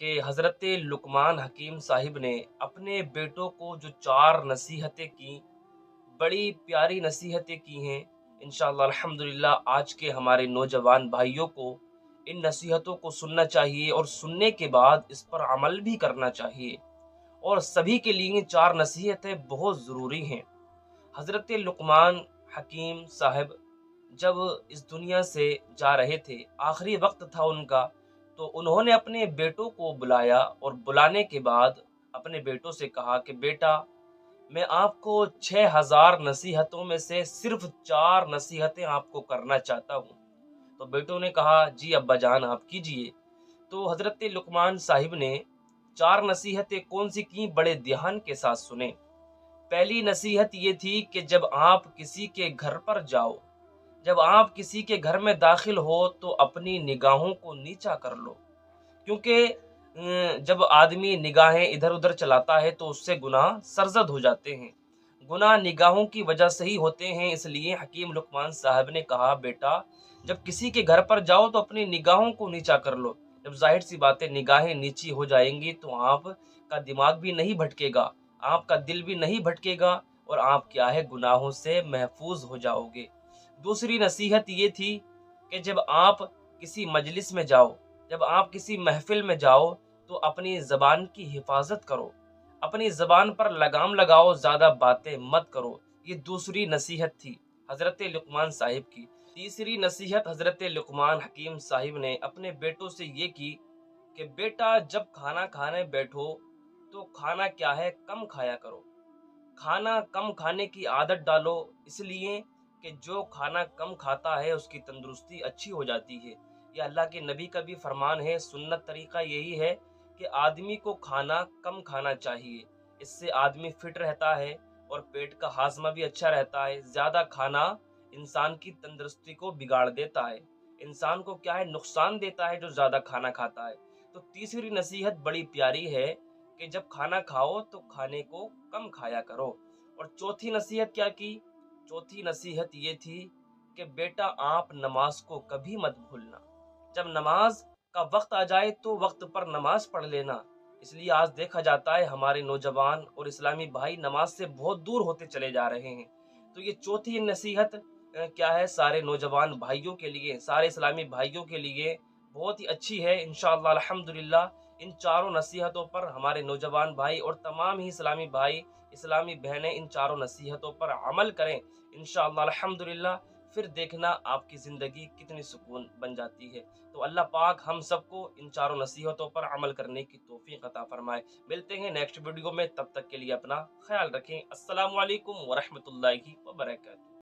کہ حضرت لقمان حکیم صاحب نے اپنے بیٹوں کو جو 4 نصیحتیں کی، بڑی پیاری نصیحتیں کی ہیں۔ انشاءاللہ الحمدللہ آج کے ہمارے نوجوان بھائیوں کو ان نصیحتوں کو سننا چاہیے اور سننے کے بعد اس پر عمل بھی کرنا چاہیے، اور سبھی کے لیے 4 نصیحتیں بہت ضروری ہیں۔ حضرت لقمان حکیم صاحب جب اس دنیا سے جا رہے تھے، آخری وقت تھا ان کا، تو انہوں نے اپنے بیٹوں کو بلایا، اور بلانے کے بعد اپنے بیٹوں سے کہا کہ بیٹا، میں آپ کو 6000 نصیحتوں میں سے صرف 4 نصیحتیں آپ کو کرنا چاہتا ہوں۔ تو بیٹوں نے کہا جی ابا جان آپ کیجئے۔ تو حضرت لقمان صاحب نے 4 نصیحتیں کون سی کی، بڑے دھیان کے ساتھ سنیں۔ پہلی نصیحت یہ تھی کہ جب آپ کسی کے گھر پر جاؤ، جب آپ کسی کے گھر میں داخل ہو تو اپنی نگاہوں کو نیچا کر لو، کیونکہ جب آدمی نگاہیں ادھر ادھر چلاتا ہے تو اس سے گناہ سرزد ہو جاتے ہیں۔ گناہ نگاہوں کی وجہ سے ہی ہوتے ہیں، اس لیے حکیم لقمان صاحب نے کہا بیٹا جب کسی کے گھر پر جاؤ تو اپنی نگاہوں کو نیچا کر لو۔ جب ظاہر سی باتیں نگاہیں نیچی ہو جائیں گی تو آپ کا دماغ بھی نہیں بھٹکے گا، آپ کا دل بھی نہیں بھٹکے گا، اور آپ کیا ہے گناہوں سے محفوظ ہو جاؤ گے۔ دوسری نصیحت یہ تھی کہ جب آپ کسی مجلس میں جاؤ، جب آپ کسی محفل میں جاؤ تو اپنی زبان کی حفاظت کرو، اپنی زبان پر لگام لگاؤ، زیادہ باتیں مت کرو۔ یہ دوسری نصیحت تھی حضرت لقمان صاحب کی۔ تیسری نصیحت حضرت لقمان حکیم صاحب نے اپنے بیٹوں سے یہ کی کہ بیٹا جب کھانا کھانے بیٹھو تو کھانا کیا ہے کم کھایا کرو، کھانا کم کھانے کی عادت ڈالو، اس لیے کہ جو کھانا کم کھاتا ہے اس کی تندرستی اچھی ہو جاتی ہے۔ یہ اللہ کے نبی کا بھی فرمان ہے، سنت طریقہ یہی ہے کہ آدمی کو کھانا کم کھانا چاہیے، اس سے آدمی فٹ رہتا ہے اور پیٹ کا ہاضمہ بھی اچھا رہتا ہے۔ زیادہ کھانا انسان کی تندرستی کو بگاڑ دیتا ہے، انسان کو کیا ہے نقصان دیتا ہے جو زیادہ کھانا کھاتا ہے۔ تو تیسری نصیحت بڑی پیاری ہے کہ جب کھانا کھاؤ تو کھانے کو کم کھایا کرو۔ اور چوتھی نصیحت کیا کی؟ چوتھی نصیحت یہ تھی کہ بیٹا آپ نماز کو کبھی مت بھولنا، جب نماز کا وقت آ جائے تو وقت پر نماز پڑھ لینا۔ اس لیے آج دیکھا جاتا ہے ہمارے نوجوان اور اسلامی بھائی نماز سے بہت دور ہوتے چلے جا رہے ہیں۔ تو یہ چوتھی نصیحت کیا ہے سارے نوجوان بھائیوں کے لیے، سارے اسلامی بھائیوں کے لیے بہت ہی اچھی ہے۔ انشاءاللہ الحمدللہ ان 4 نصیحتوں پر ہمارے نوجوان بھائی اور تمام ہی اسلامی بھائی، اسلامی بہنیں ان 4 نصیحتوں پر عمل کریں انشاءاللہ الحمدللہ، پھر دیکھنا آپ کی زندگی کتنی سکون بن جاتی ہے۔ تو اللہ پاک ہم سب کو ان 4 نصیحتوں پر عمل کرنے کی توفیق عطا فرمائے۔ ملتے ہیں نیکسٹ ویڈیو میں، تب تک کے لیے اپنا خیال رکھیں۔ السلام علیکم ورحمۃ اللہ وبرکاتہ۔